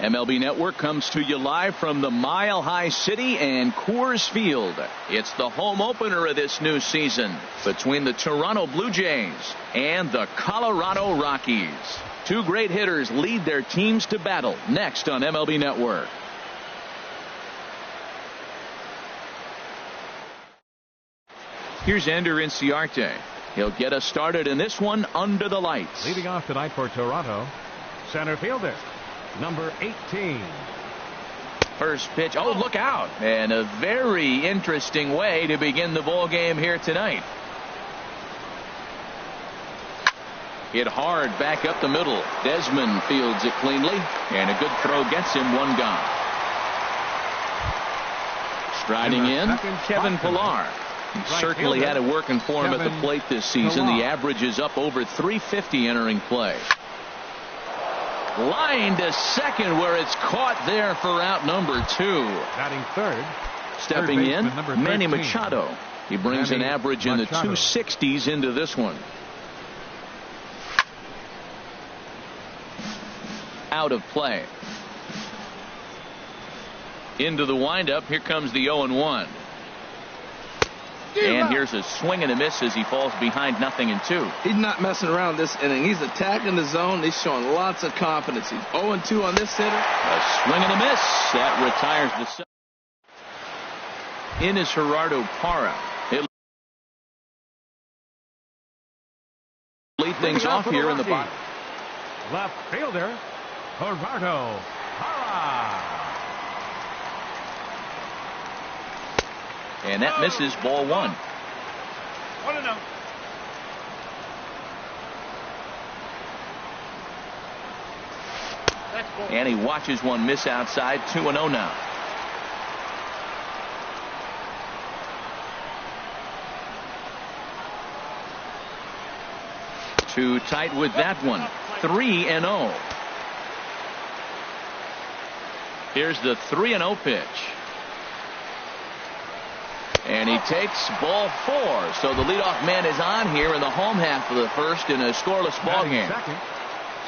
MLB Network comes to you live from the Mile High City and Coors Field. It's the home opener of this new season between the Toronto Blue Jays and the Colorado Rockies. Two great hitters lead their teams to battle next on MLB Network. Here's Ender Inciarte. He'll get us started in this one under the lights. Leading off tonight for Toronto, center fielder, number 18. First pitch. Oh, look out. And a very interesting way to begin the ball game here tonight. Hit hard back up the middle. Desmond fields it cleanly, and a good throw gets him one gone. Striding in, Kevin Pillar. He certainly had it working for him at the plate this season. The average is up over 350 entering play. Line to second, where it's caught there for out number 2. Batting third. Stepping in, Manny Machado. He brings an average in the 260s into this one. Out of play. Into the windup. Here comes the 0-1. And here's a swing and a miss as he falls behind 0-2. He's not messing around this inning. He's attacking the zone. He's showing lots of confidence. He's 0-2 on this hitter. A swing and a miss. That retires the set. In is Gerardo Parra. He'll lead things off here in the bottom. Left fielder, Gerardo Parra. And that misses, ball 1. 1-0. And he watches one miss outside. 2-0 now. Too tight with that one. 3-0. Here's the 3-0 pitch. And he takes ball 4. So the leadoff man is on here in the home half of the first in a scoreless ball game. Second,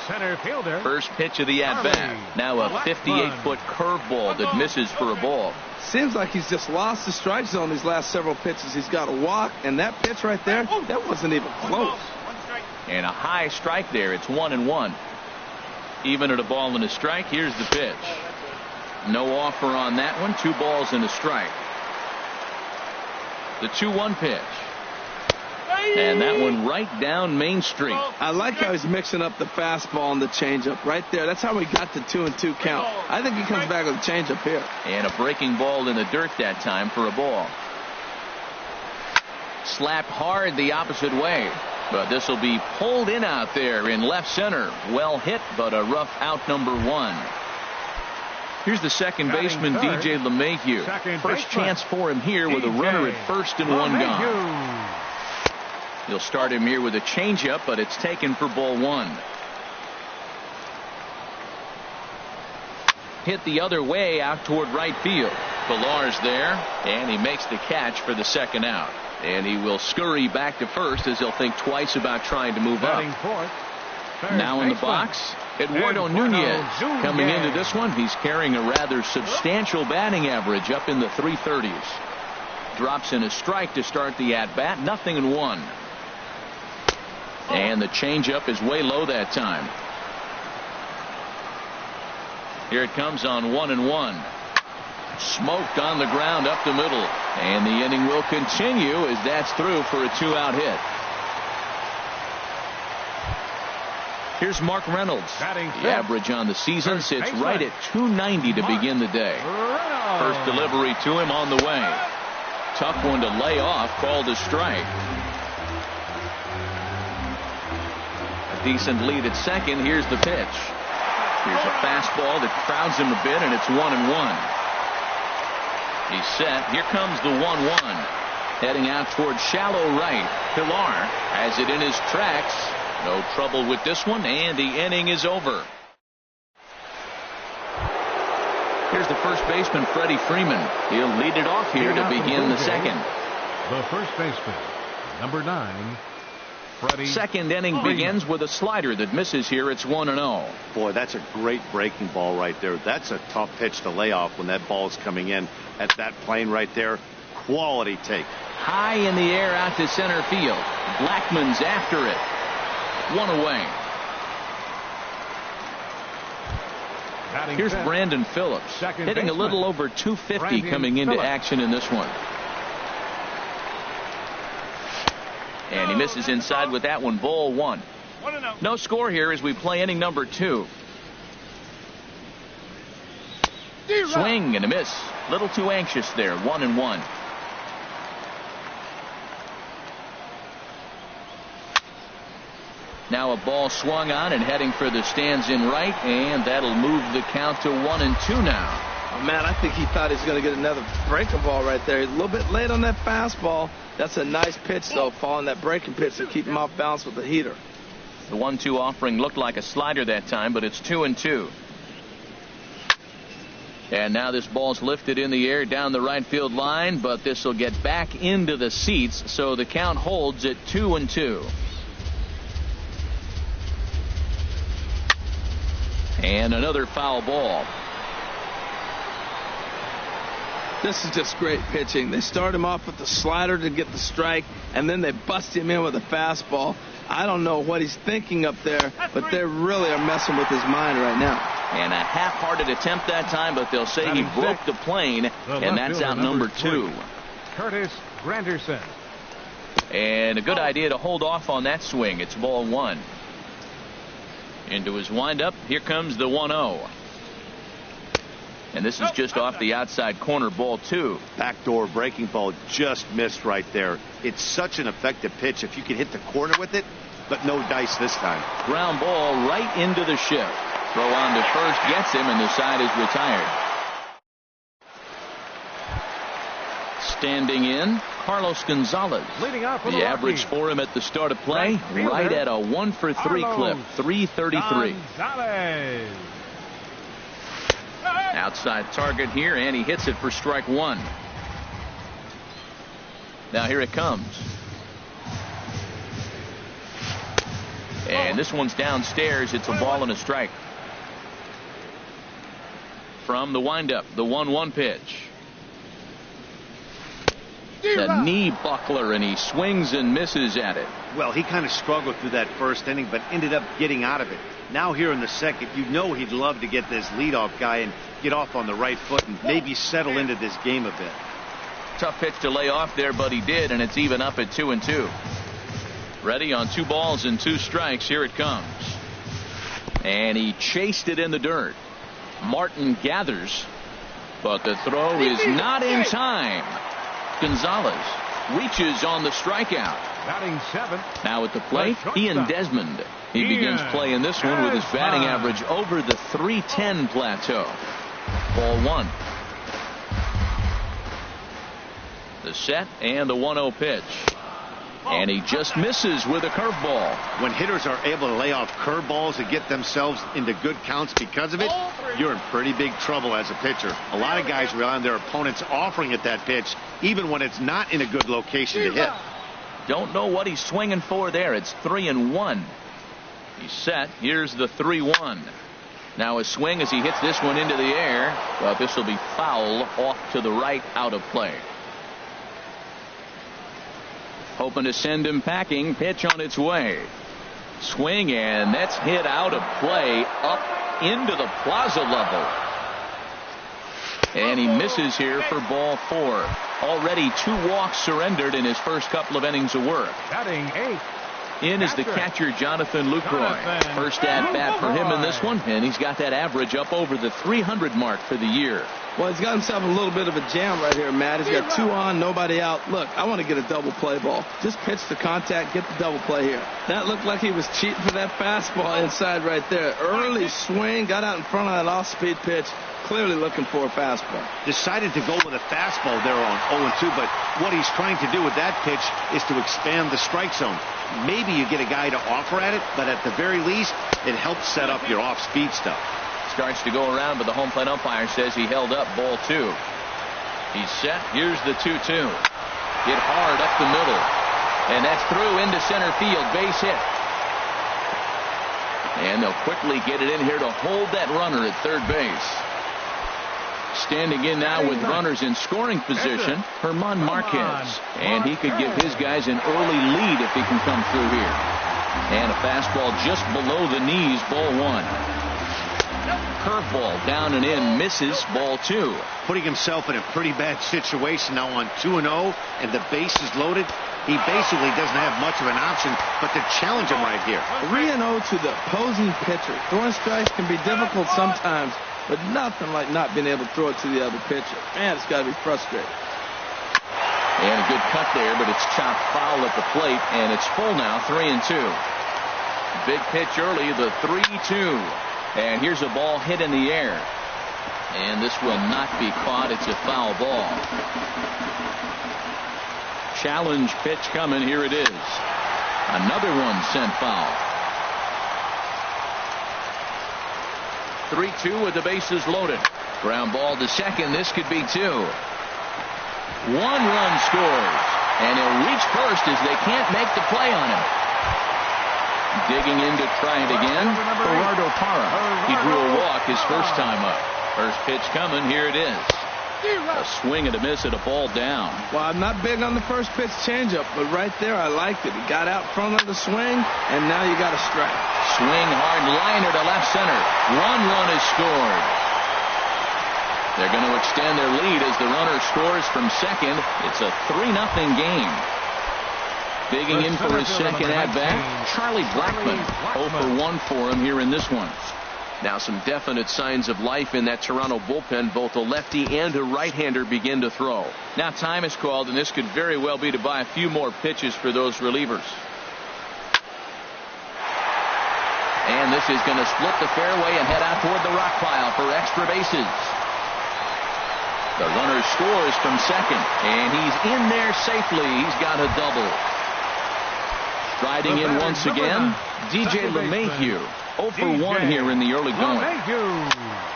center fielder. First pitch of the at-bat. Now a 58-foot curveball that misses for a ball. Seems like he's just lost the strike zone these last several pitches. He's got a walk, and that pitch right there, that wasn't even close. And a high strike there. It's 1-1. Even at a ball and a strike. Here's the pitch. No offer on that one. 2 balls and a strike. The 2-1 pitch. And that one right down Main Street. I like how he's mixing up the fastball and the changeup right there. That's how we got the 2-2 count. I think he comes back with a changeup here. And a breaking ball in the dirt that time for a ball. Slapped hard the opposite way. But this will be pulled in out there in left center. Well hit, but a rough out number 1. Here's the second baseman, DJ LeMahieu. First chance for him here with a runner at first and 1 gone. He'll start him here with a changeup, but it's taken for ball 1. Hit the other way out toward right field. Pillar's there, and he makes the catch for the second out. And he will scurry back to first as he'll think twice about trying to move up. Now in the box, Eduardo Nunez. Coming into this one, he's carrying a rather substantial batting average up in the 330s. Drops in a strike to start the at-bat. 0-1. And the changeup is way low that time. Here it comes on 1-1. Smoked on the ground up the middle. And the inning will continue as that's through for a 2-out hit. Here's Mark Reynolds. The average on the season sits right at 290 to begin the day. First delivery to him on the way. Tough one to lay off, called a strike. A decent lead at second. Here's the pitch. Here's a fastball that crowds him a bit, and it's 1-1. He's set. Here comes the 1-1. Heading out toward shallow right. Pillar has it in his tracks. No trouble with this one, and the inning is over. Here's the first baseman, Freddie Freeman. He'll lead it off here to begin the second. The first baseman, number 9, Second inning begins with a slider that misses here. It's 1-0. Boy, that's a great breaking ball right there. That's a tough pitch to lay off when that ball is coming in at that plane right there. Quality take. High in the air out to center field. Blackmon's after it. One away. Here's Brandon Phillips, hitting a little over 250 coming into action in this one. And he misses inside with that one. Ball one. No score here as we play inning number 2. Swing and a miss. Little too anxious there. 1-1. Now a ball swung on and heading for the stands in right, and that'll move the count to 1-2 now. Oh, man, I think he thought he was going to get another breaking ball right there. He's a little bit late on that fastball. That's a nice pitch, though, following that breaking pitch to keep him off balance with the heater. The 1-2 offering looked like a slider that time, but it's 2-2. And now this ball's lifted in the air down the right field line, but this will get back into the seats, so the count holds at 2-2. And another foul ball. This is just great pitching. They start him off with the slider to get the strike, and then they bust him in with a fastball. I don't know what he's thinking up there, but they really are messing with his mind right now. And a half-hearted attempt that time, but they'll say he broke the plane, and that's out number 2. Curtis Granderson. And a good idea to hold off on that swing. It's ball 1. Into his windup. Here comes the 1-0. And this is just off the outside corner. Ball 2. Backdoor breaking ball just missed right there. It's such an effective pitch if you can hit the corner with it, but no dice this time. Ground ball right into the shift. Throw on to first gets him, and the side is retired. Standing in, Carlos Gonzalez. The average for him at the start of play, right at a 1-for-3 clip, 333. Outside target here, and he hits it for strike 1. Now here it comes. And this one's downstairs. It's a ball and a strike. From the windup, the 1-1 pitch. The knee buckler, and he swings and misses at it. Well, he kind of struggled through that first inning, but ended up getting out of it. Now here in the second, you know he'd love to get this leadoff guy and get off on the right foot and maybe settle into this game a bit. Tough pitch to lay off there, but he did, and it's even up at 2-2. Ready on 2 balls and 2 strikes. Here it comes. And he chased it in the dirt. Martin gathers, but the throw is not in time. Gonzalez reaches on the strikeout. Batting 7. Now at the plate, Ian Desmond. He begins play in this one with his batting average over the .310 plateau. Ball 1. The set and the 1-0 pitch. And he just misses with a curveball. When hitters are able to lay off curveballs and get themselves into good counts because of it, you're in pretty big trouble as a pitcher. A lot of guys rely on their opponents offering at that pitch, even when it's not in a good location to hit. Don't know what he's swinging for there. It's 3-1. He's set. Here's the 3-1. Now a swing as he hits this one into the air. Well, this will be foul off to the right, out of play. Hoping to send him packing. Pitch on its way. Swing, and that's hit out of play up into the plaza level. And he misses here for ball 4. Already 2 walks surrendered in his first couple of innings of work. Batting 8. In is the catcher, Jonathan Lucroy. First at bat for him in this one, and he's got that average up over the 300 mark for the year. Well, he's got himself a little bit of a jam right here, Matt. He's got 2 on, nobody out. Look, I want to get a double play ball. Just pitch the contact, get the double play here. That looked like he was cheating for that fastball inside right there. Early swing, got out in front of that off-speed pitch. Clearly looking for a fastball. Decided to go with a fastball there on 0-2, but what he's trying to do with that pitch is to expand the strike zone. Maybe you get a guy to offer at it, but at the very least, it helps set up your off-speed stuff. Starts to go around, but the home plate umpire says he held up. Ball 2. He's set. Here's the 2-2. Hit hard up the middle. And that's through into center field. Base hit. And they'll quickly get it in here to hold that runner at third base. Standing in now with runners in scoring position, Herman Marquez. And he could give his guys an early lead if he can come through here. And a fastball just below the knees, ball one. Curveball down and in, misses, ball two. Putting himself in a pretty bad situation now on 2-0, and the base is loaded. He basically doesn't have much of an option but to challenge him right here. 3-0 to the opposing pitcher. Throwing strikes can be difficult sometimes, but nothing like not being able to throw it to the other pitcher. Man, it's got to be frustrating. And a good cut there, but it's chopped foul at the plate, and it's full now, 3-2. Big pitch early, the 3-2. And here's a ball hit in the air. And this will not be caught. It's a foul ball. Challenge pitch coming. Here it is. Another one sent foul. 3-2 with the bases loaded. Ground ball to second. This could be two. 1 run scores. And he'll reach first as they can't make the play on him. Digging in to try it again. Gerardo Parra. He drew a walk his first time up. First pitch coming. Here it is. A swing and a miss and a ball down. Well, I'm not big on the first pitch changeup, but right there I liked it. He got out front of the swing, and now you got a strike. Swing hard liner to left center. 1 run is scored. They're going to extend their lead as the runner scores from second. It's a 3-0 game. Digging in for his second at-bat, Charlie Blackmon. 0 for 1 for him here in this one. Now some definite signs of life in that Toronto bullpen. Both a lefty and a right-hander begin to throw. Now time is called, and this could very well be to buy a few more pitches for those relievers. And this is going to split the fairway and head out toward the rock pile for extra bases. The runner scores from second, and he's in there safely. He's got a double. Striding in once again, DJ LeMahieu. 0 for 1 here in the early going.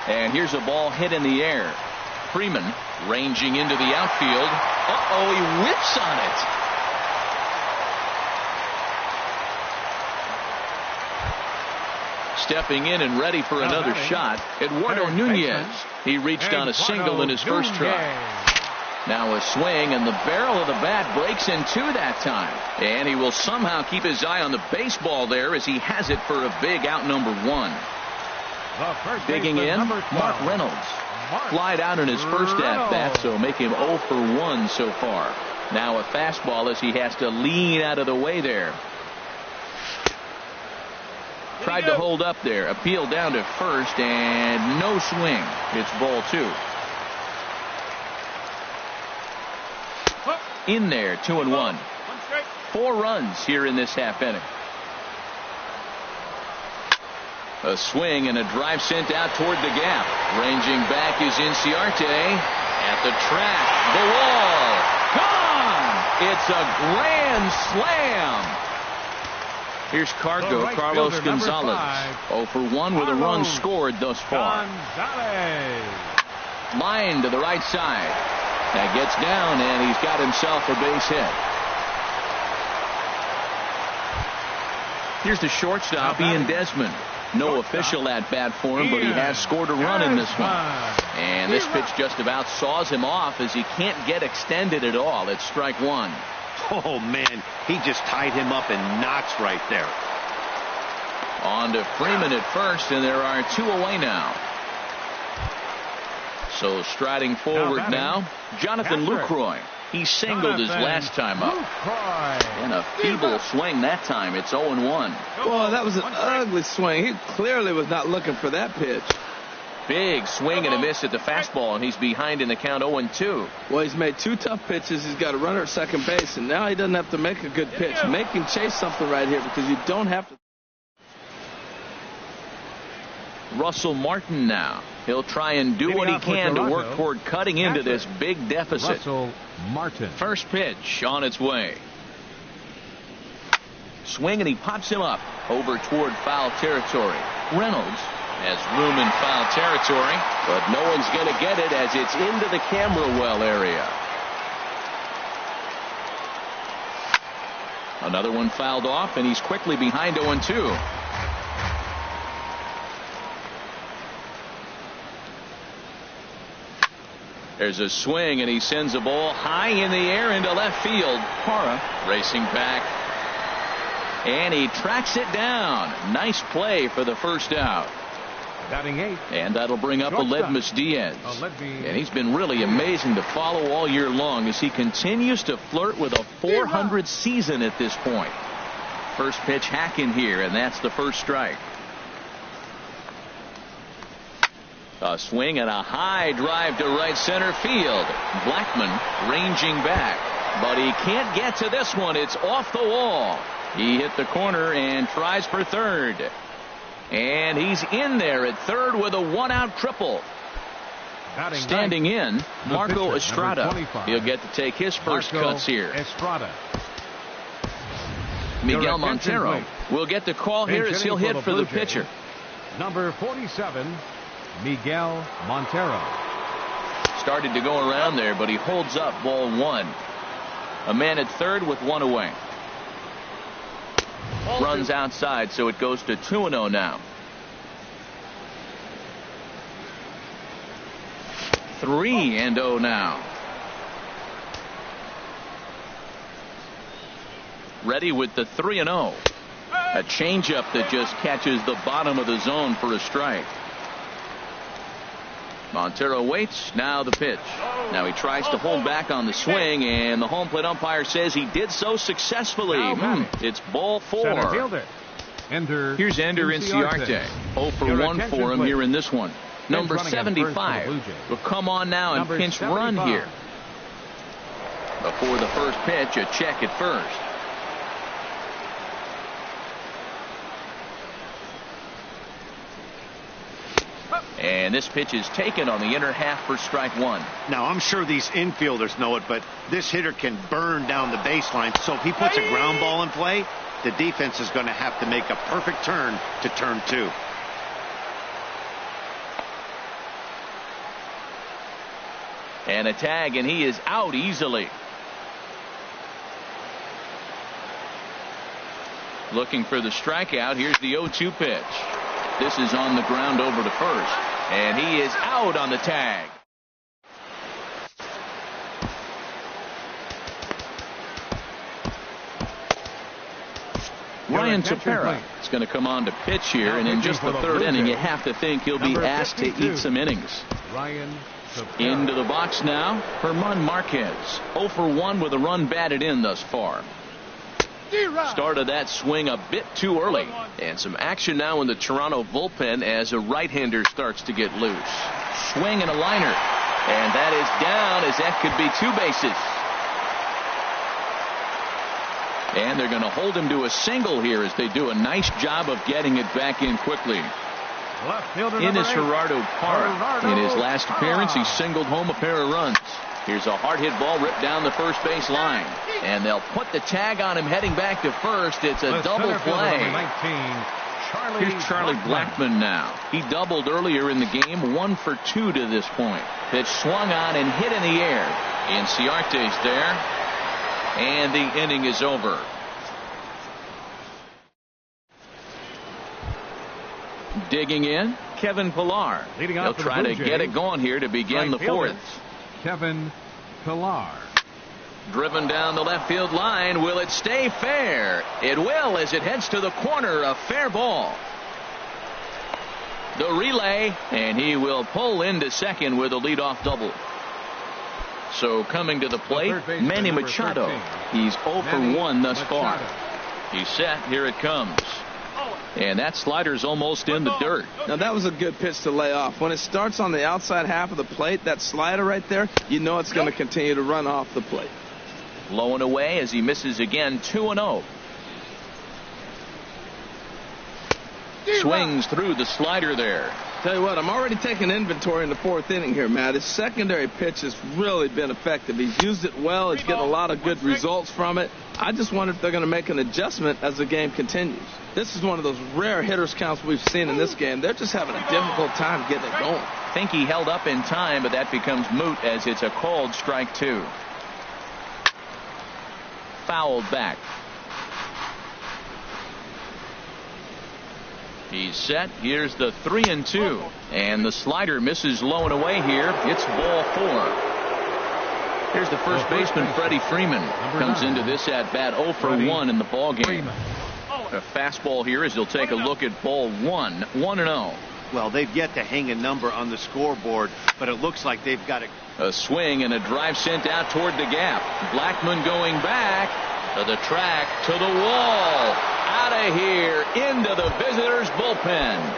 And here's a ball hit in the air. Freeman ranging into the outfield. Uh-oh, he whips on it. Stepping in and ready for another shot, Eduardo Nunez. He reached on a single in his first try. Now a swing, and the barrel of the bat breaks in two that time. And he will somehow keep his eye on the baseball there as he has it for a big out number 1. Digging in, Mark Reynolds. Flied out in his first at-bat, so make him 0 for 1 so far. Now a fastball as he has to lean out of the way there. Tried to hold up there. Appeal down to first, and no swing. It's ball 2. In there, 2-1. 4 runs here in this half inning. A swing and a drive sent out toward the gap. Ranging back is Inciarte. At the track, the wall, gone! It's a grand slam. Here's Carlos Gonzalez. 0 for 1 with a run scored thus far. Line to the right side. That gets down, and he's got himself a base hit. Here's the shortstop, Ian Desmond. No official at-bat for him, but he has scored a run in this one. And this pitch just about saws him off as he can't get extended at all. It's strike 1. Oh, man, he just tied him up in knots right there. On to Freeman at first, and there are 2 away now. So striding forward now, Jonathan Lucroy. He singled his last time up. And a feeble swing that time. It's 0-1. Well, that was an ugly swing. He clearly was not looking for that pitch. Big swing and a miss at the fastball, and he's behind in the count 0-2. Well, he's made 2 tough pitches. He's got a runner at second base, and now he doesn't have to make a good pitch. Make him chase something right here because you don't have to. Russell Martin now. He'll try and do what he can to work toward cutting into this big deficit. Russell Martin. First pitch on its way. Swing, and he pops him up over toward foul territory. Reynolds has room in foul territory, but no one's going to get it as it's into the camera well area. Another one fouled off, and he's quickly behind 0-2. There's a swing, and he sends a ball high in the air into left field. Parra racing back, and he tracks it down. Nice play for the first out. Batting 8. And that'll bring up Aledmus Diaz. And he's been really amazing to follow all year long as he continues to flirt with a 400 season at this point. First pitch hack in here, and that's the first strike. A swing and a high drive to right center field. Blackmon ranging back, but he can't get to this one. It's off the wall. He hit the corner and tries for third. And he's in there at third with a one-out triple. Standing in, Marco Estrada. He'll get to take his first cuts here. Estrada. Miguel Montero will get the call here as he'll hit for the pitcher. Number 47, Miguel Montero. Started to go around there, but he holds up ball one. A man at third with one away. Runs outside, so it goes to 2-0 now. 3-0 now. Ready with the 3-0. A changeup that just catches the bottom of the zone for a strike. Montero waits. Now the pitch. Now he tries to hold back on the swing, and the home plate umpire says he did so successfully. It's ball 4. Here's Ender Inciarte. 0 for 1 for him here in this one. Number 75 will come on now and pinch run here. Before the first pitch, a check at first. And this pitch is taken on the inner half for strike one. Now, I'm sure these infielders know it, but this hitter can burn down the baseline. So if he puts a ground ball in play, the defense is going to have to make a perfect turn to turn 2. And a tag, and he is out easily. Looking for the strikeout. Here's the 0-2 pitch. This is on the ground over to first. And he is out on the tag. Ryan Tepera is going to come on to pitch here, and in just the third inning, you have to think he'll be asked to eat some innings. Into the box now, Herman Marquez. 0 for 1 with a run batted in thus far. Started that swing a bit too early. And some action now in the Toronto bullpen as a right-hander starts to get loose. Swing and a liner. And that is down, as that could be 2 bases. And they're going to hold him to a single here as they do a nice job of getting it back in quickly. In is Gerardo Parra. In his last appearance, he singled home a pair of runs. Here's a hard hit ball ripped down the first base line. And they'll put the tag on him heading back to first. It's a double play. Here's Charlie Blackmon now. He doubled earlier in the game. 1 for 2 to this point. Pitch swung on and hit in the air. Inciarte's there. And the inning is over. Digging in, Kevin Pillar. He'll try to get it going here to begin the 4th. Kevin Pillar. Driven down the left field line. Will it stay fair? It will, as it heads to the corner. A fair ball. The relay, and he will pull into second with a leadoff double. So coming to the plate, Manny Machado. He's 0 for 1 thus far. He's set. Here it comes. And that slider's almost in the dirt. Now, that was a good pitch to lay off. When it starts on the outside half of the plate, that slider right there, you know it's going to continue to run off the plate. Low and away as he misses again. 2-0. Swings through the slider there. Tell you what, I'm already taking inventory in the 4th inning here, Matt. His secondary pitch has really been effective. He's used it well. He's getting a lot of good results from it. I just wonder if they're going to make an adjustment as the game continues. This is one of those rare hitters counts we've seen in this game. They're just having a difficult time getting it going. Think he held up in time, but that becomes moot as it's a called strike 2. Fouled back. He's set. Here's the 3-2. And the slider misses low and away here. It's ball 4. Here's the first baseman, Freddie Freeman. Comes into this at bat 0 for 1 in the ball game. A fastball here as he'll take a look at ball 1. 1-0. Well, they've yet to hang a number on the scoreboard, but it looks like they've got it. A swing and a drive sent out toward the gap. Blackman going back to the track, to the wall. Out of here, into the visitors' bullpen.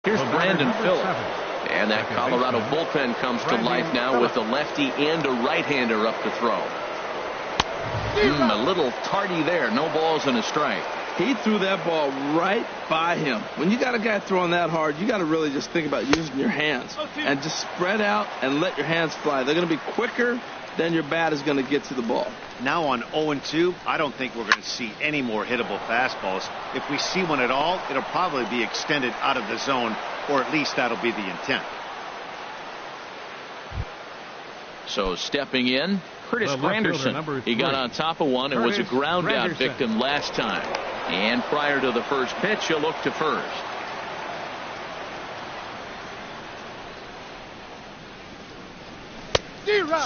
Here's Brandon Phillips. And that Colorado bullpen comes to life now with a lefty and a right-hander up to throw. A little tardy there. No balls and a strike. He threw that ball right by him. When you got a guy throwing that hard, you got to really just think about using your hands and just spread out and let your hands fly. They're going to be quicker than your bat is going to get to the ball. Now on 0-2, I don't think we're going to see any more hittable fastballs. If we see one at all, it'll probably be extended out of the zone, or at least that'll be the intent. So stepping in, Curtis Granderson. He got on top of one and was a ground out victim last time. And prior to the first pitch, he'll look to first.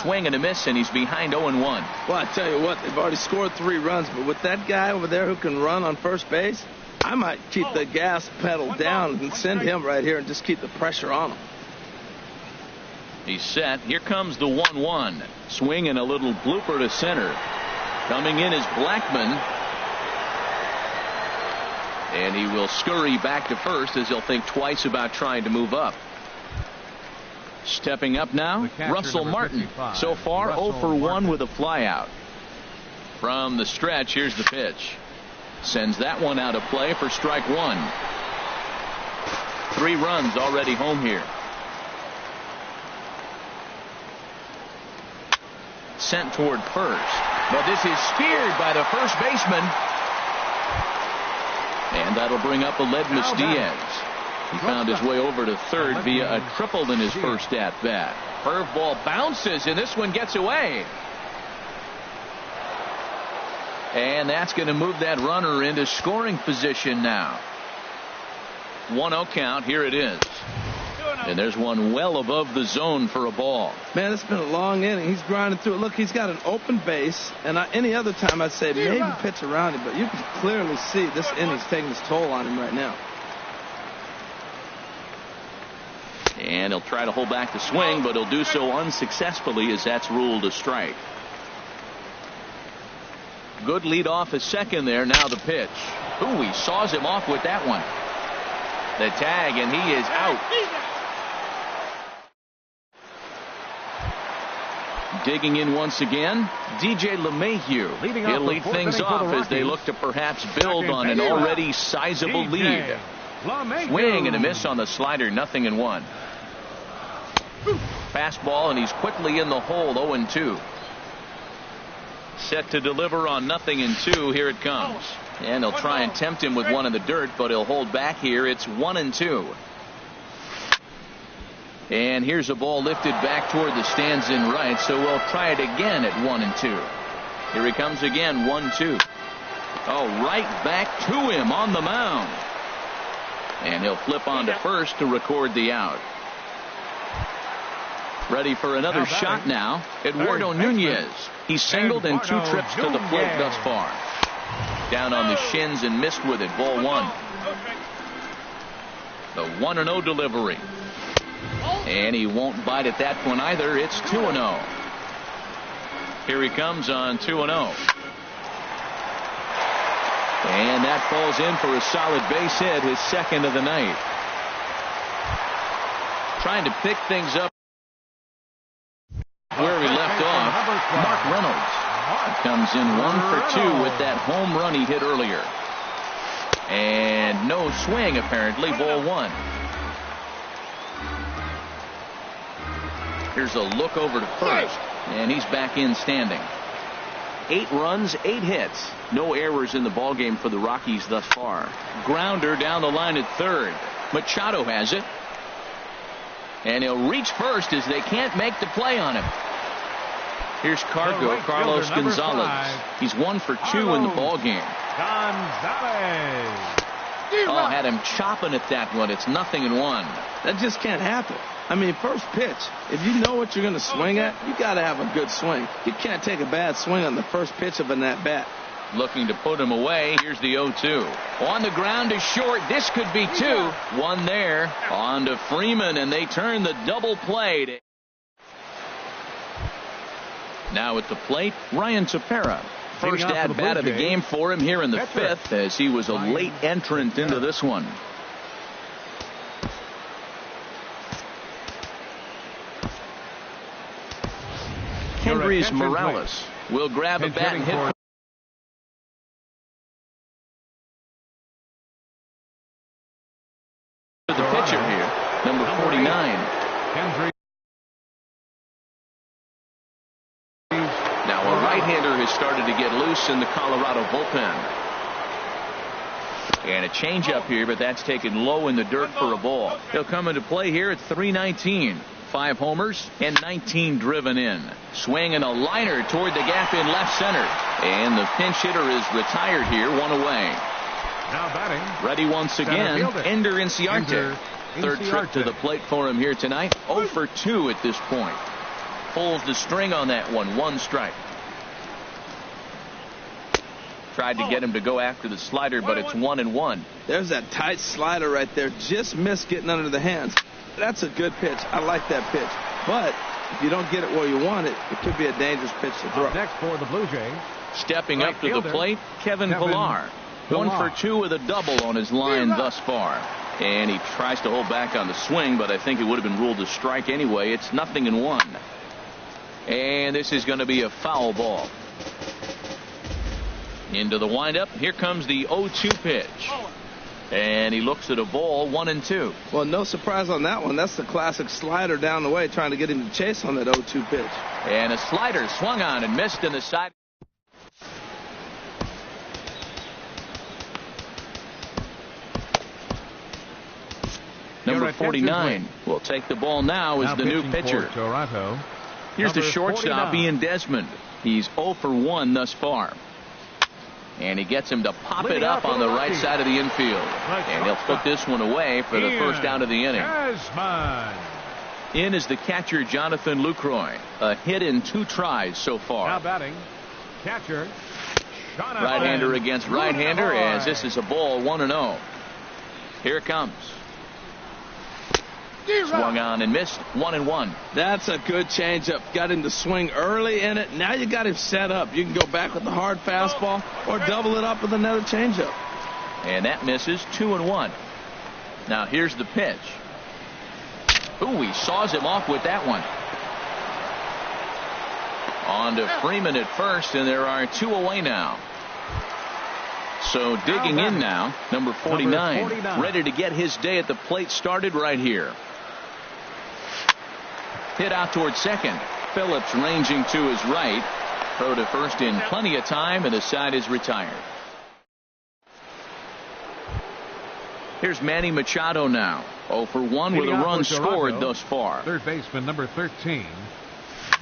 Swing and a miss, and he's behind 0-1. Well, I tell you what, they've already scored 3 runs, but with that guy over there who can run on first base, I might keep the gas pedal down and send him right here and just keep the pressure on him. He's set. Here comes the 1-1. Swing and a little blooper to center. Coming in is Blackman. And he will scurry back to first as he'll think twice about trying to move up. Stepping up now, Russell Martin. So far, 0 for 1 with a flyout. From the stretch, here's the pitch. Sends that one out of play for strike 1. 3 runs already home here. Sent toward first. But this is speared by the first baseman. And that'll bring up Aledmus Diaz. He found his way over to third via a triple in his first at-bat. Curveball bounces, and this one gets away. And that's going to move that runner into scoring position now. 1-0 count. Here it is. And there's one well above the zone for a ball. Man, it's been a long inning. He's grinding through it. Look, he's got an open base. And any other time I'd say maybe pitch around him. But you can clearly see this inning's taking its toll on him right now. And he'll try to hold back the swing, but he'll do so unsuccessfully as that's ruled a strike. Good lead off his second there. Now the pitch. Ooh, he saws him off with that one. The tag, and he is out. Digging in once again, DJ LeMahieu. He'll lead things off as they look to perhaps build on an already sizable lead. Swing and a miss on the slider, 0-1. Fastball, and he's quickly in the hole, 0-2. Set to deliver on 0-2. Here it comes. And they'll try and tempt him with one in the dirt, but he'll hold back here. It's 1-2. And here's a ball lifted back toward the stands in right, so we'll try it again at 1-2. Here he comes again, 1-2. Oh, right back to him on the mound. And he'll flip on to first to record the out. Ready for another shot now. Eduardo Nunez. He's singled in 2 trips to the plate thus far. Down on the shins and missed with it. Ball 1. The 1-0 delivery. And he won't bite at that one either. It's 2-0. Here he comes on 2-0. And that falls in for a solid base hit, his second of the night. Trying to pick things up where we left off. Mark Reynolds comes in 1 for 2 with that home run he hit earlier. And no swing apparently. Ball 1. Here's a look over to first, and he's back in standing. 8 runs, 8 hits. No errors in the ballgame for the Rockies thus far. Grounder down the line at third. Machado has it. And he'll reach first as they can't make the play on him. Here's Cargo, Carlos Gonzalez. He's 1 for 2 in the ball game. Gonzalez. Oh, had him chopping at that one. It's 0-1. That just can't happen. I mean, first pitch, if you know what you're going to swing at, you got to have a good swing. You can't take a bad swing on the first pitch of an at-bat. Looking to put him away. Here's the 0-2. On the ground is short. This could be 2. 1 there. On to Freeman, and they turn the double play. Now at the plate, Ryan Tepera. First at-bat of the game for him here in the 5th, as he was a late entrant into this one. Kendrys Morales will grab a bat and hit for the pitcher here, number 49. Now a right-hander has started to get loose in the Colorado bullpen. And a changeup here, but that's taken low in the dirt for a ball. He'll come into play here at 319. 5 homers and 19 driven in. Swinging a liner toward the gap in left center. And the pinch hitter is retired here, 1 away. Now batting. Ready once again, Ender Inciarte. Third trip to the plate for him here tonight. 0 for 2 at this point. Pulls the string on that one. 1 strike. Tried to get him to go after the slider, but it's 1-1. There's that tight slider right there. Just missed getting under the hands. That's a good pitch. I like that pitch. But if you don't get it where you want it, it could be a dangerous pitch to throw. Up next for the Blue Jays. Stepping up to the plate, Kevin Pillar. 1 for 2 with a double on his line thus far. And he tries to hold back on the swing, but I think it would have been ruled a strike anyway. It's 0-1. And this is going to be a foul ball. Into the windup. Here comes the 0-2 pitch. And he looks at a ball, 1-2. Well, no surprise on that one. That's the classic slider down the way, trying to get him to chase on that 0-2 pitch. And a slider swung on and missed in the side. Number 49 will take the ball now as the new pitcher. Toronto. Here's the shortstop, 49. Ian Desmond. He's 0 for 1 thus far. And he gets him to pop it up on the right side of the infield. And he'll put this one away for the first out of the inning. In is the catcher, Jonathan Lucroy. A hit in 2 tries so far. Now batting, catcher, right-hander against right-hander, as this is a ball, 1-0. Here it comes. Swung on and missed, 1-1. That's a good changeup. Got him to swing early in it. Now you got him set up. You can go back with the hard fastball or double it up with another changeup. And that misses, 2-1. Now here's the pitch. Ooh, he saws him off with that one. On to Freeman at first, and there are 2 away now. So digging in now, number 49, ready to get his day at the plate started right here. Hit out toward second. Phillips ranging to his right. Throw to first in plenty of time, and the side is retired. Here's Manny Machado now. 0 for 1 with a run scored thus far. Third baseman, number 13,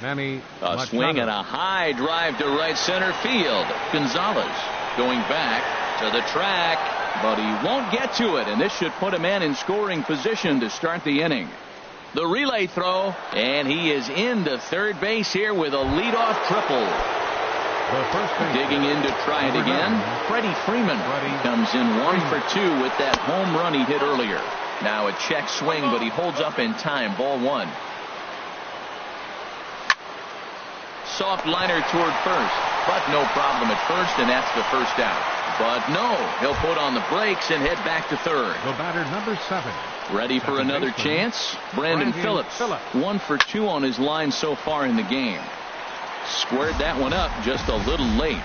Manny Machado. A swing and a high drive to right center field. Gonzalez going back to the track, but he won't get to it, and this should put a man in scoring position to start the inning. The relay throw, and he is into third base here with a leadoff triple. Digging in to try it again, Freddie Freeman comes in 1 for 2 with that home run he hit earlier. Now a check swing, but he holds up in time. Ball 1. Soft liner toward first, but no problem at first, and that's the first out. But no, he'll put on the brakes and head back to third. The batter, number 7. Ready for another chance? Brandon Phillips. 1 for 2 on his line so far in the game. Squared that one up just a little late.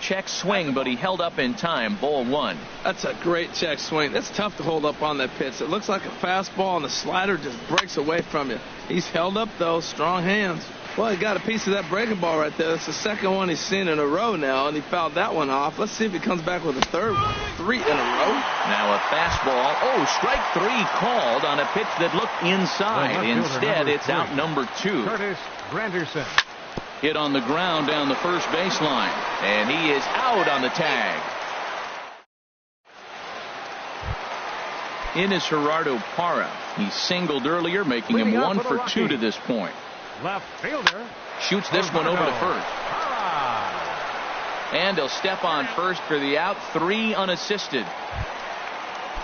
check swing, but he held up in time. Ball 1. That's a great check swing. That's tough to hold up on that pitch. It looks like a fastball, and the slider just breaks away from you. He's held up, though. Strong hands. Well, he got a piece of that breaking ball right there. That's the second one he's seen in a row now, and he fouled that one off. Let's see if he comes back with a third one. 3 in a row. Now a fastball. Oh, strike 3 called on a pitch that looked inside. Instead, it's out number 2. Curtis Granderson. Hit on the ground down the first baseline, and he is out on the tag. In is Gerardo Parra. He singled earlier, making him 1 for 2 to this point. Left fielder. Shoots this one over to first. And he'll step on first for the out. 3 unassisted.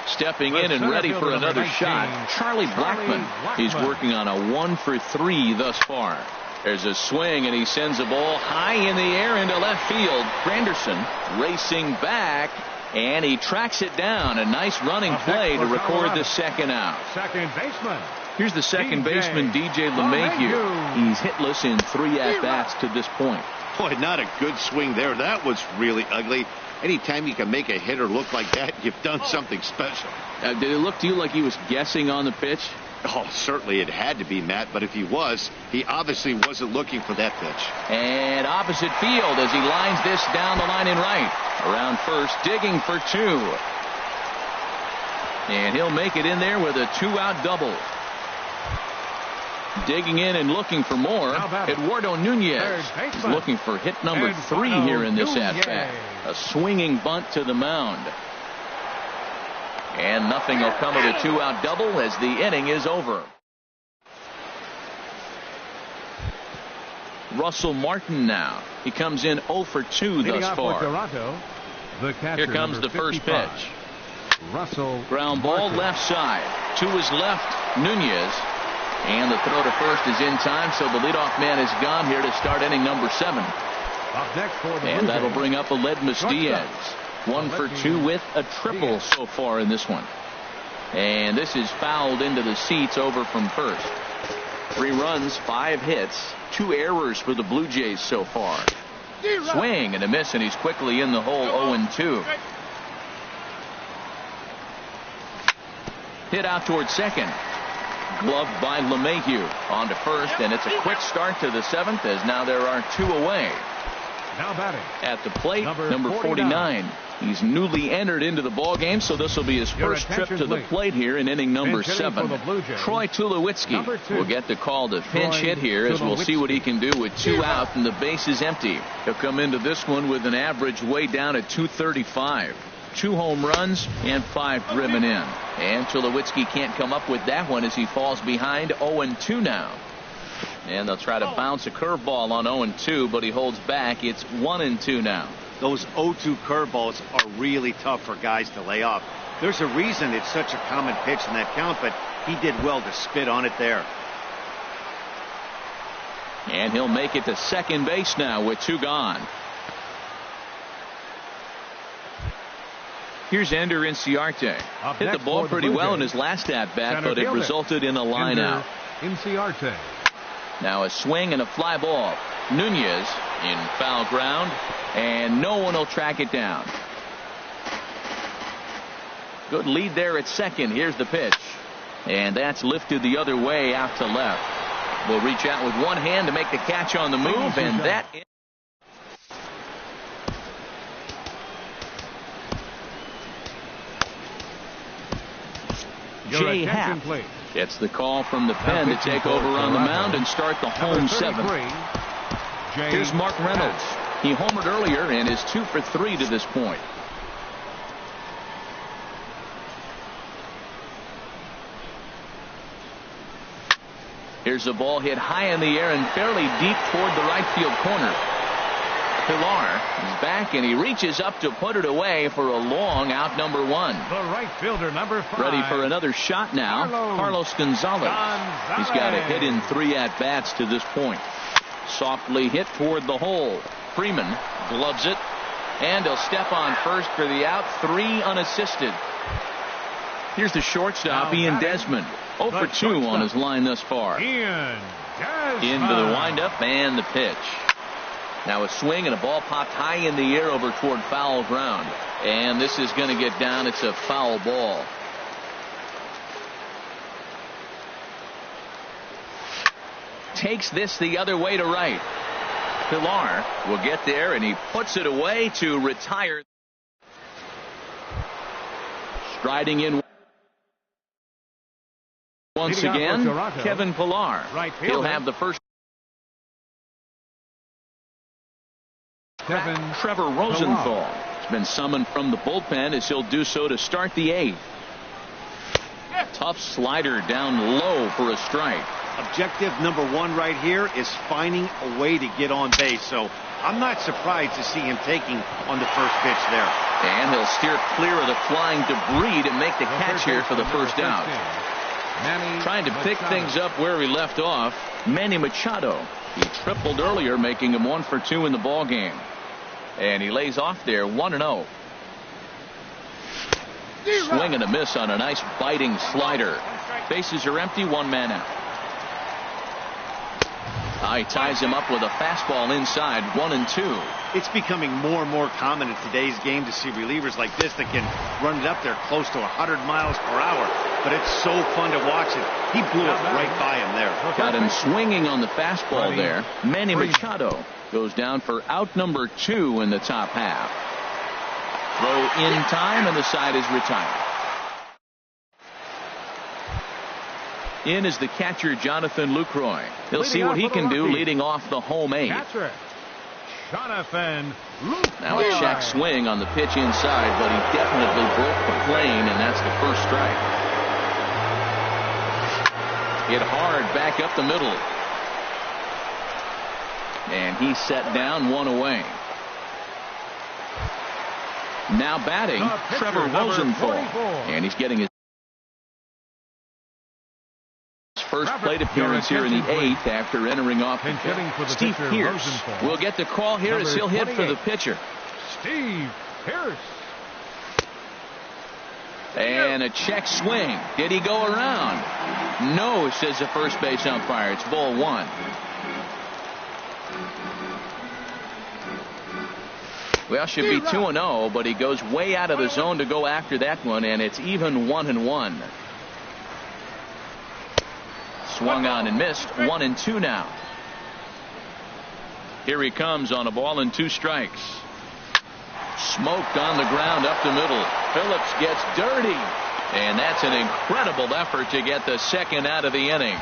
Stepping in and ready for another shot, Charlie Blackmon. He's working on a 1 for 3 thus far. There's a swing, and he sends a ball high in the air into left field. Granderson racing back, and he tracks it down. A nice running play to record the second out. Second baseman. Here's the second baseman, DJ LeMahieu. He's hitless in 3 at-bats to this point. Boy, not a good swing there. That was really ugly. Anytime you can make a hitter look like that, you've done something special. Did it look to you like he was guessing on the pitch? Oh, certainly it had to be, Matt, but if he was, he obviously wasn't looking for that pitch. And opposite field as he lines this down the line in right. Around first, digging for 2. And he'll make it in there with a 2-out double. Digging in and looking for more, Eduardo Nunez is looking for hit number 3 here in this at-bat. A swinging bunt to the mound. And nothing will come of the 2-out double as the inning is over. Russell Martin now. He comes in 0 for 2 thus far. Here comes the first pitch. Russell Ground ball left side. To his left, Nunez. And the throw to first is in time, so the leadoff man is gone here to start inning number 7. And that'll bring up Aledmus Diaz. 1 for 2 with a triple so far in this one. And this is fouled into the seats over from first. 3 runs, 5 hits, 2 errors for the Blue Jays so far. Swing and a miss, and he's quickly in the hole. 0-2. Hit out towards second. Gloved by LeMahieu. On to first, and it's a quick start to the 7th as now there are 2 away. Now batting at the plate, number 49. He's newly entered into the ball game, so this will be his first trip to the plate here in inning number 7. Troy Tulowitzki will get the call to pinch hit here, as we'll see what he can do with 2 out and the base is empty. He'll come into this one with an average way down at 235. 2 home runs and 5 driven in. And Tulowitzki can't come up with that one as he falls behind. 0-2 now. And they'll try to bounce a curveball on 0-2, but he holds back. It's 1-2 now. Those 0-2 curveballs are really tough for guys to lay off. There's a reason it's such a common pitch in that count, but he did well to spit on it there. And he'll make it to second base now with 2 gone. Here's Ender Inciarte. Hit the ball pretty well in his last at-bat, but it resulted in a line out. Inciarte. Now a swing and a fly ball. Nunez in foul ground, and no one will track it down. Good lead there at second. Here's the pitch. And that's lifted the other way out to left. Will reach out with one hand to make the catch on the move, and that is Jay Happ gets the call from the pen to take over on the mound and start the home 7th. Here's Mark Reynolds. He homered earlier and is 2 for 3 to this point. Here's a ball hit high in the air and fairly deep toward the right field corner. Pilar is back and he reaches up to put it away for a long out number 1. The right fielder, number 5. Ready for another shot now. Carlos Gonzalez. He's got a hit in 3 at-bats to this point. Softly hit toward the hole. Freeman gloves it, and he'll step on first for the out. 3 unassisted. Here's the shortstop, Ian Desmond. 0 for 2 on his line thus far. Ian Desmond. Into the windup and the pitch. Now a swing and a ball popped high in the air over toward foul ground. And this is going to get down. It's a foul ball. Takes this the other way to right. Pilar will get there, and he puts it away to retire. Striding in once again, Kevin Pilar. He'll have the first. Trevor Rosenthal has been summoned from the bullpen as he'll do so to start the 8th. Tough slider down low for a strike. Objective number 1 right here is finding a way to get on base. So I'm not surprised to see him taking on the first pitch there. And he'll steer clear of the flying debris to make the catch here for the first out. Trying to pick things up where he left off, Manny Machado. He tripled earlier, making him 1 for 2 in the ball game. And he lays off there 1-0. Swing and a miss on a nice biting slider. Bases are empty, 1 man out. He ties him up with a fastball inside, 1-2. It's becoming more and more common in today's game to see relievers like this that can run it up there close to 100 miles per hour. But it's so fun to watch it. He blew it right by him there. Got him swinging on the fastball there. Manny Machado goes down for out number 2 in the top half. Throw in time, and the side is retired. In is the catcher, Jonathan Lucroy. He'll see what he can do leading off the home 8. Jonathan Lucroy. Now a check swing on the pitch inside, but he definitely broke the plane, and that's the first strike. Hit hard back up the middle. And he's set down, 1 away. Now batting, Trevor Rosenthal. And he's getting his first plate appearance here in the 8th after entering off the field. Steve Pierce will get the call here as he'll hit for the pitcher. Steve Pierce. And a check swing. Did he go around? No, says the first base umpire. It's ball 1. Well, should be 2-0, but he goes way out of the zone to go after that one, and it's even 1-1. Swung on and missed. 1-2 now. Here he comes on a ball and 2 strikes. Smoked on the ground up the middle. Phillips gets dirty. And that's an incredible effort to get the second out of the inning.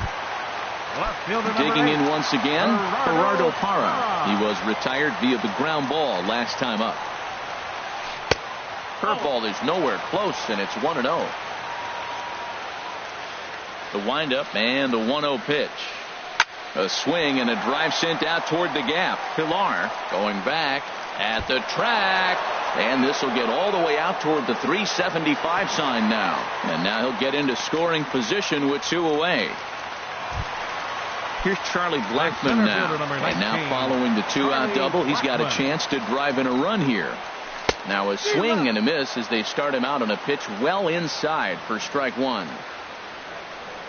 Digging in once again, Gerardo Parra. He was retired via the ground ball last time up. Curveball is nowhere close, and it's 1-0. The windup and the 1-0 pitch. A swing and a drive sent out toward the gap. Pilar going back at the track. And this will get all the way out toward the 375 sign now. And now he'll get into scoring position with 2 away. Here's Charlie Blackmon now. And now following the 2-out double, he's got a chance to drive in a run here. Now a swing and a miss as they start him out on a pitch well inside for strike 1.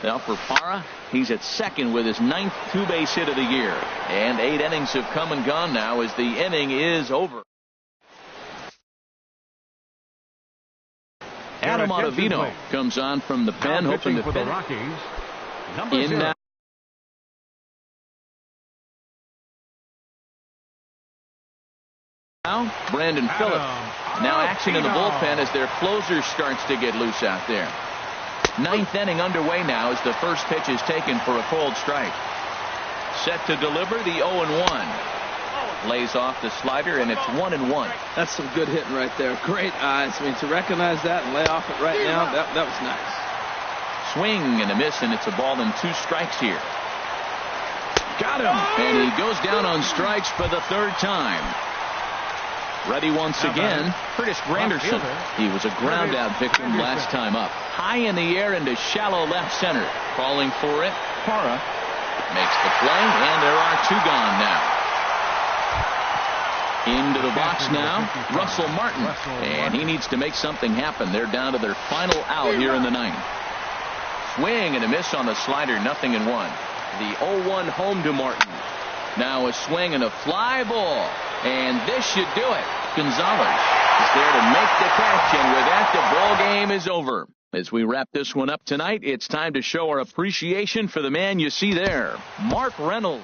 Now for Parra, he's at second with his 9th 2-base hit of the year. And 8 innings have come and gone now as the inning is over. Adam Ottavino comes on from the pen, hoping to fit in now. Brandon Phillips. Now action in the bullpen as their closer starts to get loose out there. 9th inning underway now as the first pitch is taken for a cold strike. Set to deliver the 0-1. Lays off the slider, and it's 1-1. That's some good hitting right there. Great eyes. I mean, to recognize that and lay off it right now, that was nice. Swing and a miss, and it's a ball and 2 strikes here. Got him. And he goes down on strikes for the 3rd time. Ready once again, Curtis Granderson. He was a ground out victim last time up. High in the air into shallow left center. Calling for it. Parra makes the play, and there are 2 gone now. Into the box now, Russell Martin. And he needs to make something happen. They're down to their final out here in the 9th. Swing and a miss on the slider, 0-1. The 0-1 home to Martin. Now a swing and a fly ball. And this should do it. Gonzalez is there to make the catch, and with that, the ball game is over. As we wrap this one up tonight, it's time to show our appreciation for the man you see there, Mark Reynolds.